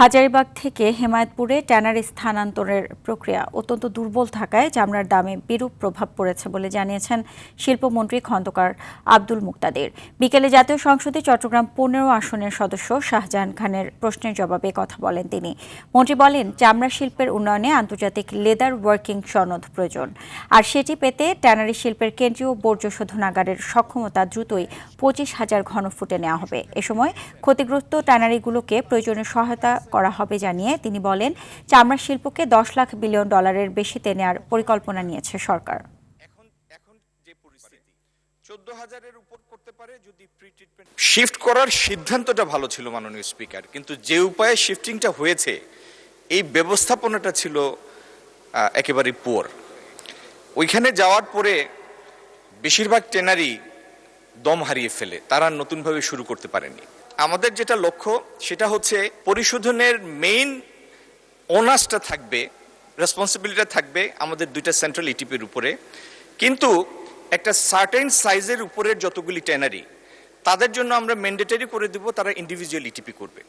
হাজারীবাগ থেকে হেমায়েতপুরে ট্যানারি স্থানান্তরের প্রক্রিয়া অত্যন্ত দুর্বল থাকায় চামড়ার দামে বিরূপ প্রভাব পড়েছে বলে জানিয়েছেন শিল্পমন্ত্রী খন্দকার আব্দুল মুক্তাদির। বিকেলে জাতীয় সংসদে চট্টগ্রাম ১৫ আসনের সদস্য শাহজাহান খানের প্রশ্নের জবাবে কথা বলেন তিনি। মন্ত্রী বলেন, চামড়া শিল্পের উন্নয়নে আন্তর্জাতিক লেদার ওয়ার্কিং সনদ প্রয়োজন, আর সেটি পেতে ট্যানারি শিল্পের কেন্দ্রীয় বর্জ্য শোধনাগারের সক্ষমতা দ্রুতই ২৫,০০০ ঘনফুটে নেওয়া হবে। এ সময় ক্ষতিগ্রস্ত ট্যানারিগুলোকে প্রয়োজনীয় সহায়তা করা হবে জানিয়ে তিনি বলেন, চামড়া শিল্পকে ১০ লাখ বিলিয়ন ডলারের বেশিতে নেওয়ার পরিকল্পনা নিয়েছে সরকার। শিফট করার সিদ্ধান্তটা ভালো ছিল মাননীয় স্পিকার, কিন্তু যে উপায়ে শিফটিংটা হয়েছে এই ব্যবস্থাপনাটা ছিল একেবারে পুয়ার। ওইখানে যাওয়ার পরে বেশিরভাগ ট্যানারি দম হারিয়ে ফেলে, তারা নতুনভাবে শুরু করতে পারেনি। আমাদের যেটা লক্ষ্য সেটা হচ্ছে পরিশোধনের মেইন ওনার্সটা থাকবে, রেসপন্সিবিলিটিটা থাকবে আমাদের দুইটা সেন্ট্রাল ইটিপির উপরে, কিন্তু একটা সার্টেন সাইজের উপরের যতগুলি ট্যানারি তাদের জন্য আমরা ম্যান্ডেটরি করে দেব, তারা ইন্ডিভিজুয়াল ইটিপি করবে।